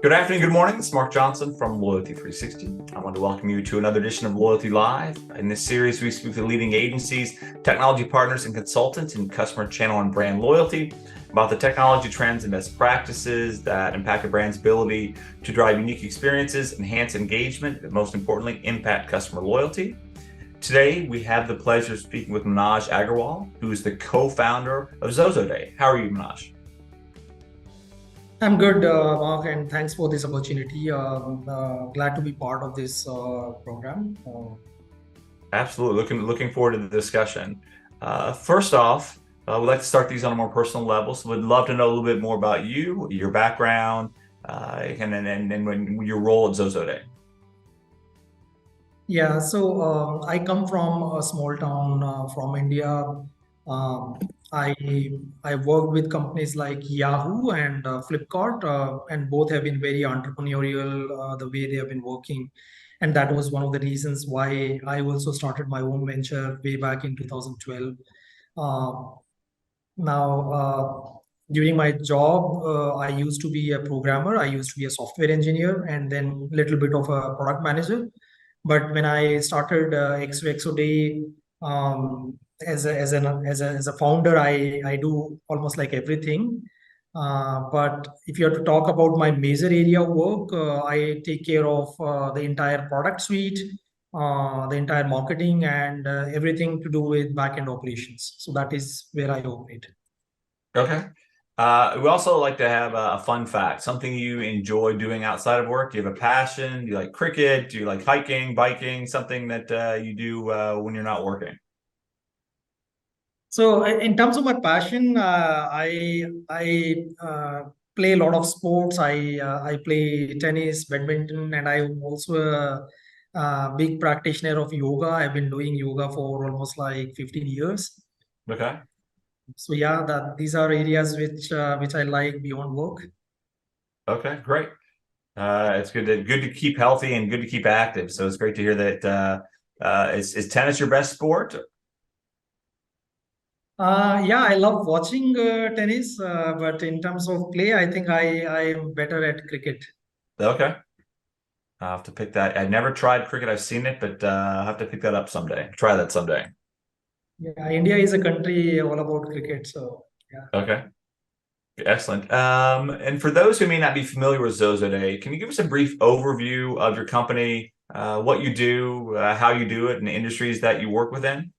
Good afternoon, good morning. It's Mark Johnson from Loyalty360. I want to welcome you to another edition of Loyalty Live. In this series, we speak with leading agencies, technology partners, and consultants in customer channel and brand loyalty about the technology trends and best practices that impact a brand's ability to drive unique experiences, enhance engagement, and most importantly, impact customer loyalty. Today, we have the pleasure of speaking with Manoj Agarwal, who is the co-founder of Xoxoday. How are you, Manoj? I'm good, Mark, and thanks for this opportunity. Glad to be part of this program. Absolutely. Looking forward to the discussion. First off, we'd like to start these on a more personal level. So we'd love to know a little bit more about you, your background, and when your role at Xoxoday. Yeah, so I come from a small town from India. Um, I I worked with companies like Yahoo and Flipkart, and both have been very entrepreneurial the way they have been working, and that was one of the reasons why I also started my own venture way back in 2012. Uh, Now, during my job, I used to be a programmer. I used to be a software engineer, and then a little bit of a product manager. But when I started Xoxoday as a founder, I do almost like everything. But if you have to talk about my major area of work, I take care of the entire product suite, the entire marketing, and everything to do with back-end operations. So that is where I operate. Okay. We also like to have a fun fact, something you enjoy doing outside of work. Do you have a passion? Do you like cricket? Do you like hiking, biking, something that you do when you're not working? So in terms of my passion, I play a lot of sports. I play tennis, badminton, and I'm also a big practitioner of yoga. I've been doing yoga for almost like 15 years. Okay. So yeah, that these are areas which I like beyond work. Okay, great. It's good to keep healthy and good to keep active. So it's great to hear that. Is tennis your best sport? Yeah, I love watching tennis, but in terms of play, I think I am better at cricket. Okay. I'll have to pick that. I never tried cricket. I've seen it, but I'll have to pick that up someday. Try that someday. Yeah, India is a country all about cricket, so yeah. Okay. Excellent. And for those who may not be familiar with Xoxoday, can you give us a brief overview of your company, what you do, how you do it, and the industries that you work within?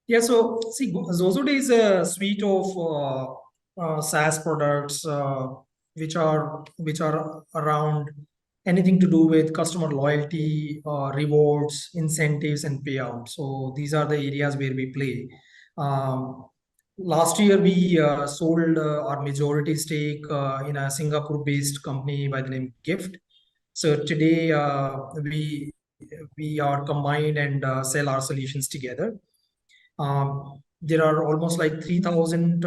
Yeah, so see, Xoxoday is a suite of SaaS products which are around anything to do with customer loyalty, rewards, incentives, and payouts. So these are the areas where we play. Um, Last year, we sold our majority stake in a Singapore-based company by the name Gift. So today, we are combined and sell our solutions together. There are almost like 3,000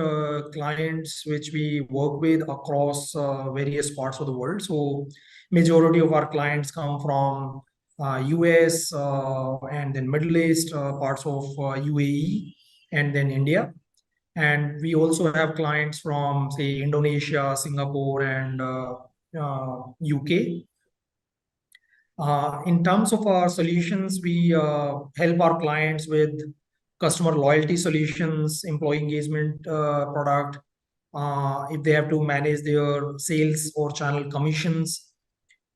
clients which we work with across various parts of the world. So majority of our clients come from US and then Middle East, parts of UAE, and then India. And we also have clients from, say, Indonesia, Singapore, and UK. In terms of our solutions, we help our clients with customer loyalty solutions, employee engagement product, if they have to manage their sales or channel commissions,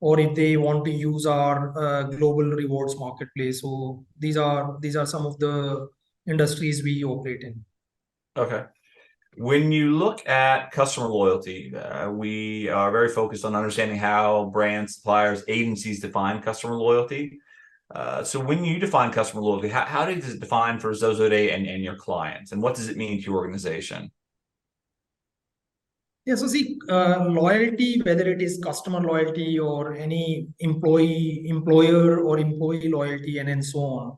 or if they want to use our global rewards marketplace. So these are some of the industries we operate in. Okay. When you look at customer loyalty, we are very focused on understanding how brands, suppliers, agencies define customer loyalty. So when you define customer loyalty, how does it define for Xoxoday and your clients? And what does it mean to your organization? Yeah, so see, loyalty, whether it is customer loyalty or any employer or employee loyalty, and so on.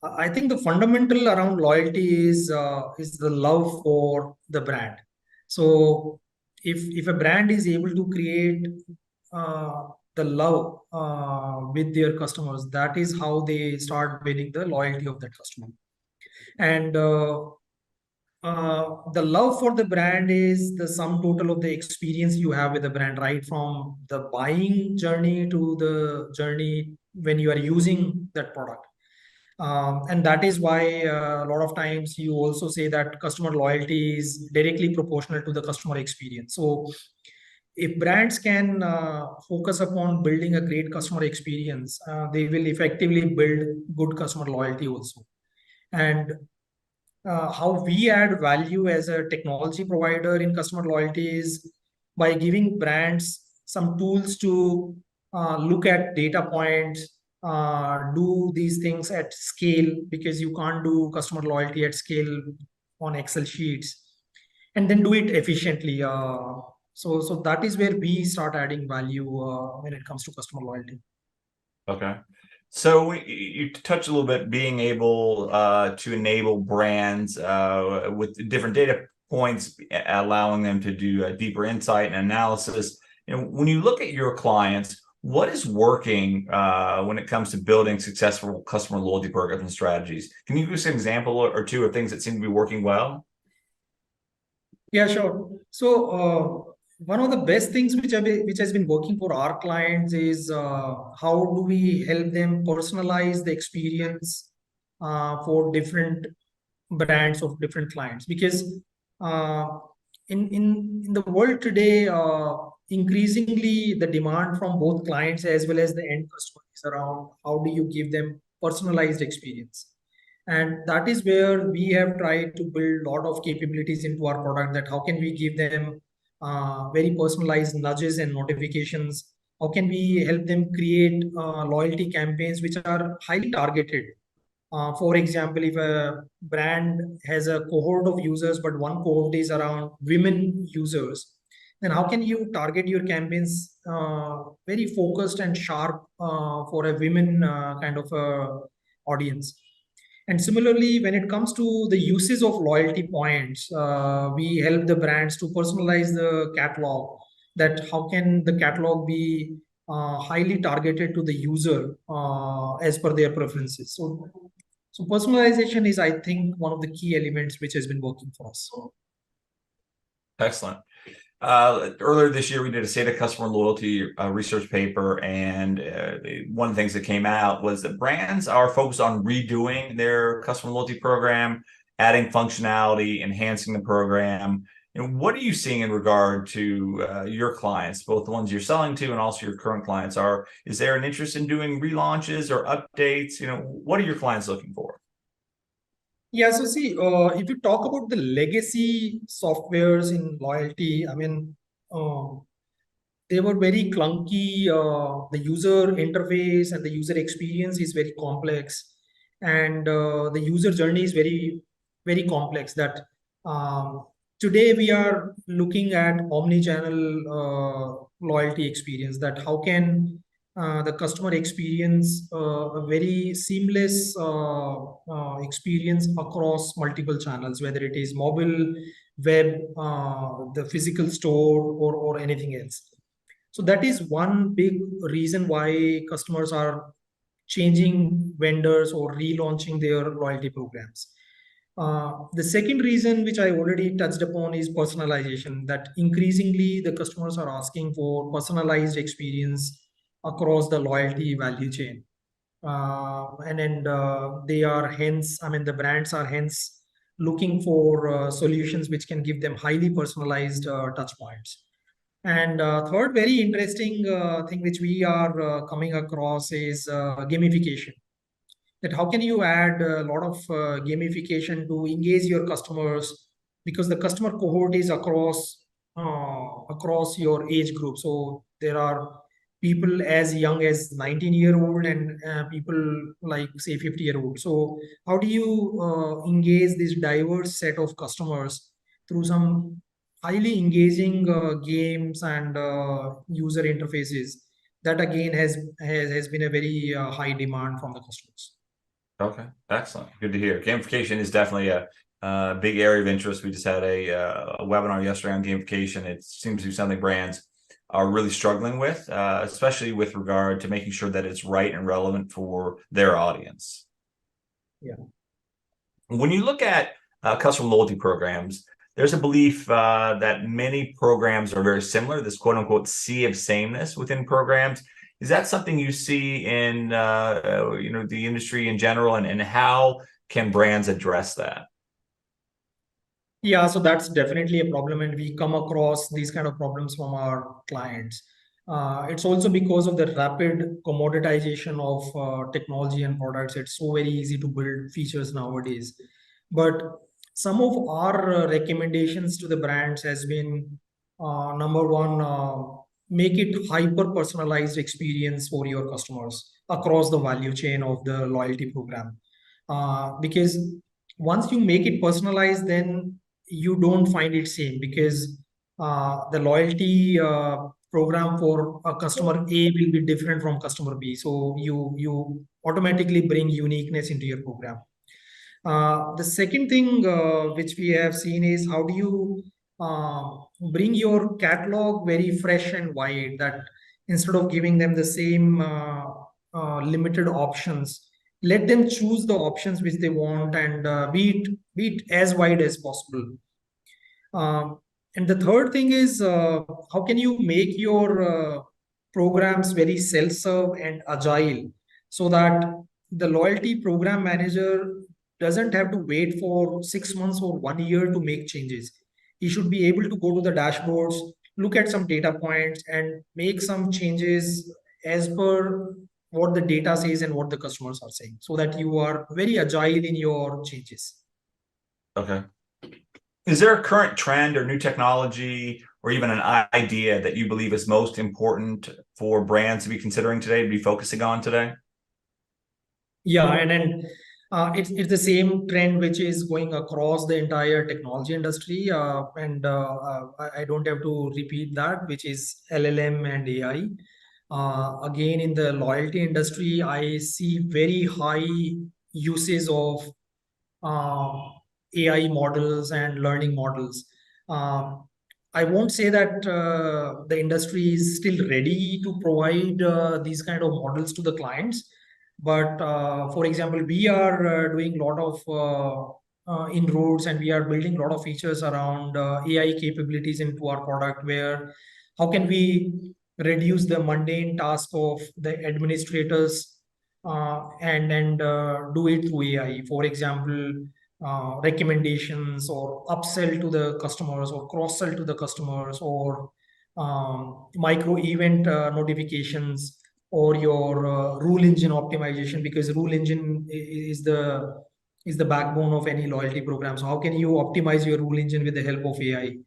I think the fundamental around loyalty is the love for the brand. So if a brand is able to create uh, the love with their customers, that is how they start building the loyalty of that customer. And the love for the brand is the sum total of the experience you have with the brand, right from the buying journey to the journey when you are using that product. And that is why a lot of times you also say that customer loyalty is directly proportional to the customer experience. So if brands can focus upon building a great customer experience, they will effectively build good customer loyalty also. And how we add value as a technology provider in customer loyalty is by giving brands some tools to look at data points, do these things at scale, because you can't do customer loyalty at scale on Excel sheets, and then do it efficiently. So that is where we start adding value when it comes to customer loyalty. Okay. So you touched a little bit being able to enable brands with different data points, allowing them to do deeper insight and analysis. When you look at your clients, what is working when it comes to building successful customer loyalty programs and strategies? Can you give us an example or two of things that seem to be working well? Yeah, sure. So one of the best things which has been working for our clients is how do we help them personalize the experience for different brands of different clients, because uh, in the world today, increasingly the demand from both clients as well as the end customers is around how do you give them personalized experience. And that is where we have tried to build a lot of capabilities into our product, that how can we give them very personalized nudges and notifications, how can we help them create loyalty campaigns which are highly targeted. For example, if a brand has a cohort of users, but one cohort is around women users, then how can you target your campaigns very focused and sharp for a women kind of audience? And similarly, when it comes to the uses of loyalty points, we help the brands to personalize the catalog. That how can the catalog be highly targeted to the user as per their preferences. So personalization is, I think, one of the key elements which has been working for us. Excellent. Earlier this year, we did a state of customer loyalty research paper, and one of the things that came out was that brands are focused on redoing their customer loyalty program, adding functionality, enhancing the program. What are you seeing in regard to your clients, both the ones you're selling to and also your current clients? Is there an interest in doing relaunches or updates? What are your clients looking for? Yeah, so see, if you talk about the legacy softwares in loyalty, I mean, they were very clunky. The user interface and the user experience is very complex, and the user journey is very complex. That today we are looking at omni-channel loyalty experience. That how can the customer experience a very seamless experience across multiple channels, whether it is mobile, web, the physical store, or anything else. So that is one big reason why customers are changing vendors or relaunching their loyalty programs. The second reason, which I already touched upon, is personalization. That increasingly the customers are asking for personalized experience across the loyalty value chain. And they are hence, I mean, the brands are hence looking for solutions which can give them highly personalized touch points. And third, very interesting thing which we are coming across is gamification. That how can you add a lot of gamification to engage your customers, because the customer cohort is across your age group. So there are people as young as 19-year-old and people like say 50-year-old. So how do you engage this diverse set of customers through some highly engaging games and user interfaces? That again has been a very high demand from the customers. Okay, excellent. Good to hear. Gamification is definitely a big area of interest. We just had a webinar yesterday on gamification. It seems to be something brands are really struggling with, especially with regard to making sure that it's right and relevant for their audience. Yeah. When you look at customer loyalty programs, there's a belief that many programs are very similar, this quote unquote sea of sameness within programs. Is that something you see in the industry in general, and how can brands address that? Yeah, so that's definitely a problem, and we come across these kind of problems from our clients. It's also because of the rapid commoditization of technology and products. It's so very easy to build features nowadays. But some of our recommendations to the brands has been number one, make it hyper personalized experience for your customers across the value chain of the loyalty program. Because once you make it personalized, then you don't find it same, because the loyalty program for a customer A will be different from customer B. So you automatically bring uniqueness into your program. The second thing which we have seen is how do you bring your catalog very fresh and wide, that instead of giving them the same limited options, let them choose the options which they want, and be it as wide as possible. And the third thing is how can you make your programs very self-serve and agile, so that the loyalty program manager doesn't have to wait for 6 months or 1 year to make changes. He should be able to go to the dashboards, look at some data points, and make some changes as per what the data says and what the customers are saying, so that you are very agile in your changes. Okay. Is there a current trend or new technology or even an idea that you believe is most important for brands to be considering today, to be focusing on today? Yeah, and then it's the same trend which is going across the entire technology industry, and I don't have to repeat that, which is LLM and AI. Again, in the loyalty industry, I see very high uses of uh, AI models and learning models. Um, I won't say that the industry is still ready to provide these kind of models to the clients, but for example, we are doing a lot of inroads, and we are building a lot of features around AI capabilities into our product, where how can we reduce the mundane task of the administrators and do it through AI. For example, recommendations, or upsell to the customers, or cross sell to the customers, or micro event notifications, or your rule engine optimization, because rule engine is the backbone of any loyalty program. So how can you optimize your rule engine with the help of AI?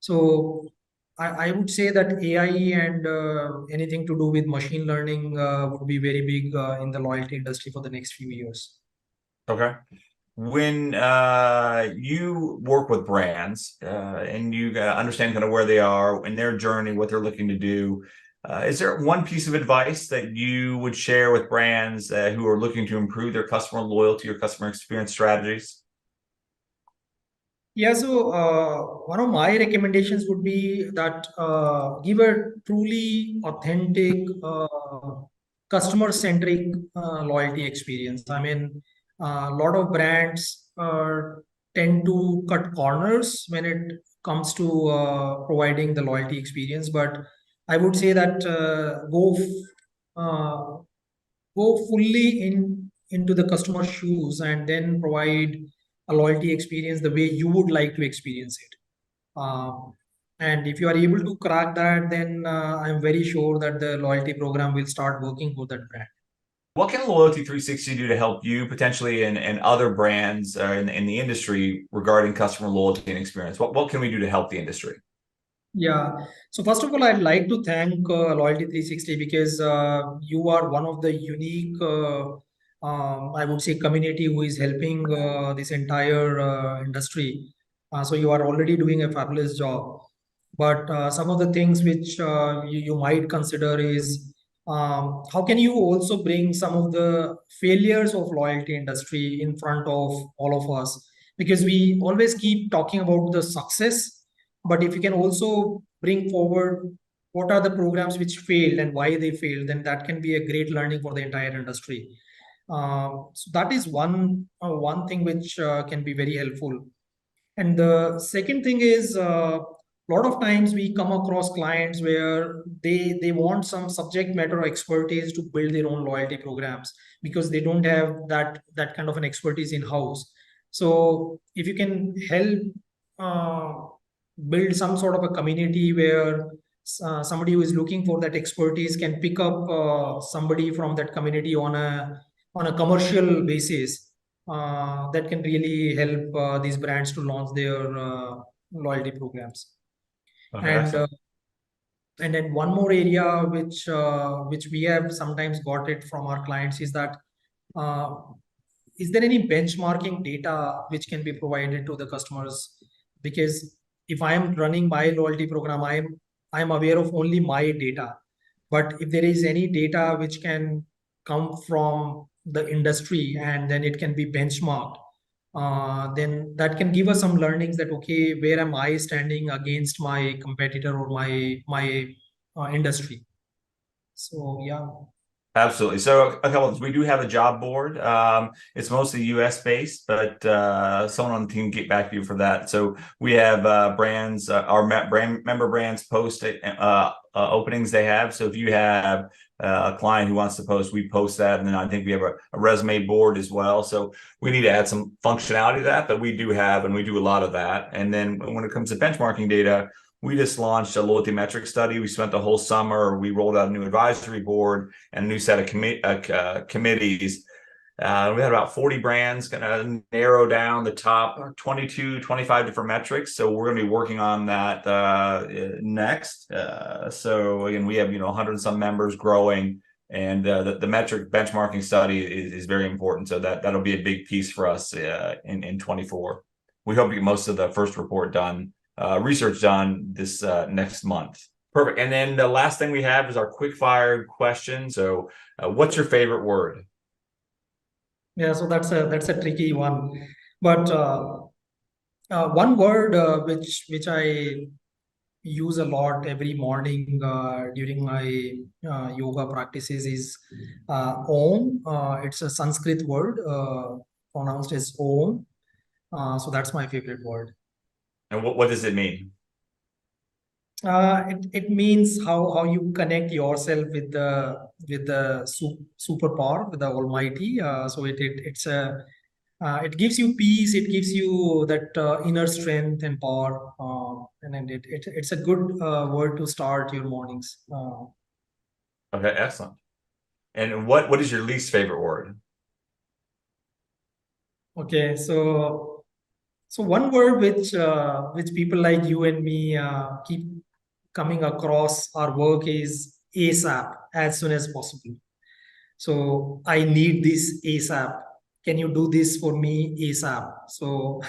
So I would say that AI and anything to do with machine learning would be very big in the loyalty industry for the next few years. Okay. When you work with brands and you understand kind of where they are in their journey, what they're looking to do, is there one piece of advice that you would share with brands who are looking to improve their customer loyalty or customer experience strategies? Yeah, so one of my recommendations would be that give a truly authentic, customer-centric loyalty experience. I mean, a lot of brands tend to cut corners when it comes to providing the loyalty experience, but I would say that uh, go fully into the customer shoes, and then provide a loyalty experience the way you would like to experience it. And if you are able to crack that, then I'm very sure that the loyalty program will start working for that brand. What can Loyalty360 do to help you potentially and other brands in the industry regarding customer loyalty and experience? What can we do to help the industry? Yeah. So first of all, I'd like to thank Loyalty360, because you are one of the unique, I would say, community who is helping this entire industry. So you are already doing a fabulous job. But some of the things which you might consider is how can you also bring some of the failures of loyalty industry in front of all of us? Because we always keep talking about the success, but if you can also bring forward what are the programs which failed and why they failed, then that can be a great learning for the entire industry. So that is one thing which can be very helpful. And the second thing is a lot of times we come across clients where they want some subject matter expertise to build their own loyalty programs because they don't have that kind of an expertise in house. So if you can help uh, build some sort of a community where somebody who is looking for that expertise can pick up somebody from that community on a commercial basis, that can really help these brands to launch their loyalty programs. Okay, And excellent. and then one more area which we have sometimes got it from our clients is that, uh, is there any benchmarking data which can be provided to the customers? Because if I am running my loyalty program, I'm aware of only my data. But if there is any data which can come from the industry and then it can be benchmarked, then that can give us some learnings that, okay, where am I standing against my competitor or my industry? So yeah. Absolutely. So a couple of things. We do have a job board. It's mostly US based, but someone on the team get back to you for that. So we have brands, our member brands post openings they have. So if you have a client who wants to post, we post that. And then I think we have a resume board as well. So we need to add some functionality to that, but we do have, and we do a lot of that. And then when it comes to benchmarking data, we just launched a loyalty metric study. We spent the whole summer. We rolled out a new advisory board and a new set of committees. We had about 40 brands, going to narrow down the top 22, 25 different metrics. So we're going to be working on that next. So again, we have 100 and some members growing, and the metric benchmarking study is very important. So that'll be a big piece for us in 24. We hope to get most of the first report done. Research done this next month. Perfect. And then the last thing we have is our quick fire question. So what's your favorite word? Yeah, so that's a tricky one, but one word which I use a lot every morning during my yoga practices is Om. It's a Sanskrit word pronounced as Om. So that's my favorite word. And what does it mean? It means how you connect yourself with the superpower, with the Almighty. So it gives you peace. It gives you that inner strength and power. And then it's a good word to start your mornings. Okay, excellent. And what is your least favorite word? Okay, so one word which people like you and me keep coming across our work is ASAP, as soon as possible. So I need this ASAP. Can you do this for me ASAP? So,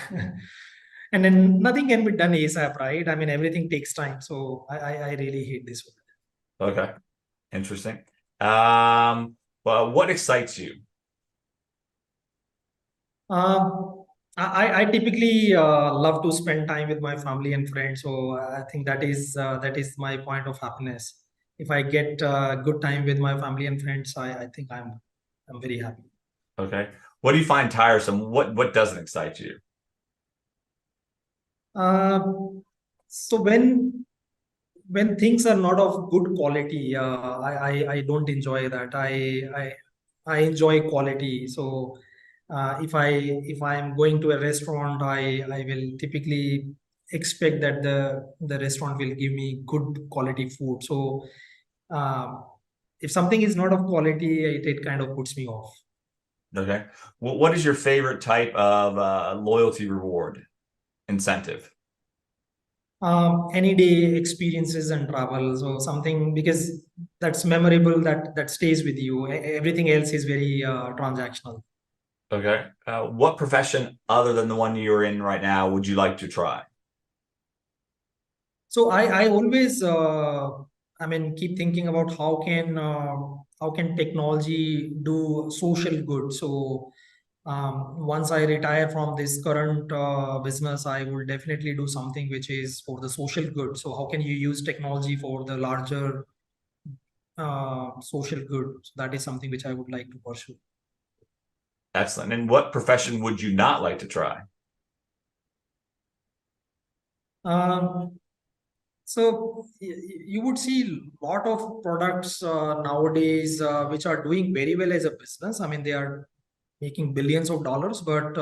and then nothing can be done ASAP, right? I mean, everything takes time. So I really hate this one. Okay, interesting. Well, what excites you? I typically love to spend time with my family and friends. So I think that is my point of happiness. If I get good time with my family and friends, I think I'm very happy. Okay. What do you find tiresome? What doesn't excite you? So when things are not of good quality, I don't enjoy that. I enjoy quality. So if I'm going to a restaurant, I will typically expect that the restaurant will give me good quality food. So uh, if something is not of quality, it kind of puts me off. Okay. What is your favorite type of loyalty reward incentive? Any day experiences and travel, so something because that's memorable, that stays with you. Everything else is very transactional. Okay. What profession other than the one you're in right now would you like to try? So I always I mean keep thinking about how can technology do social good. So once I retire from this current business, I will definitely do something which is for the social good. So how can you use technology for the larger social good? So that is something which I would like to pursue. Excellent. And what profession would you not like to try? Um, so you would see a lot of products nowadays which are doing very well as a business. I mean, they are making billions of dollars, but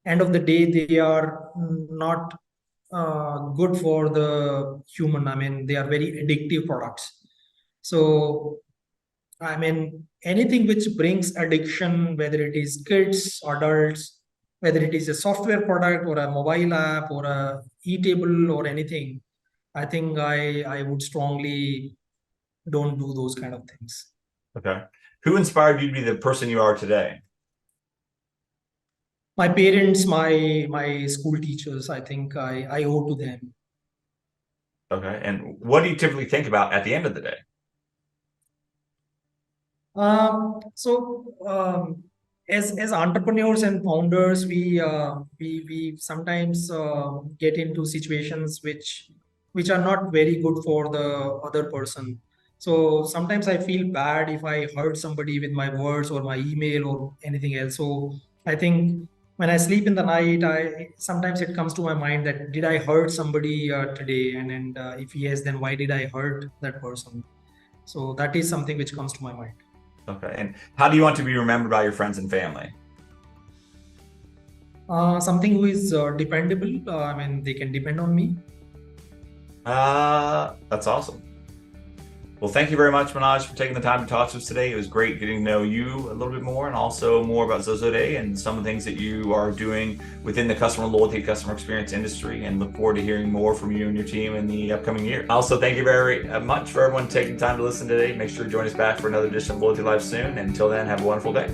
end of the day, they are not good for the human. I mean, they are very addictive products. So, I mean, anything which brings addiction, whether it is kids, adults, whether it is a software product or a mobile app or a e-table or anything, I think I would strongly don't do those kind of things. Okay. Who inspired you to be the person you are today? My parents, my school teachers, I think I owe to them. Okay. And what do you typically think about at the end of the day? So as entrepreneurs and founders, we sometimes get into situations which are not very good for the other person. So sometimes I feel bad if I hurt somebody with my words or my email or anything else. So I think when I sleep in the night, I sometimes it comes to my mind that did I hurt somebody today, and if yes, then why did I hurt that person? So that is something which comes to my mind. Okay. And how do you want to be remembered by your friends and family? Something who is dependable. I mean, they can depend on me. That's awesome. Well, thank you very much, Manoj, for taking the time to talk to us today. It was great getting to know you a little bit more and also more about Xoxoday and some of the things that you are doing within the customer loyalty, customer experience industry, and look forward to hearing more from you and your team in the upcoming year. Also, thank you very much for everyone taking time to listen today. Make sure to join us back for another edition of Loyalty Live soon. And until then, have a wonderful day.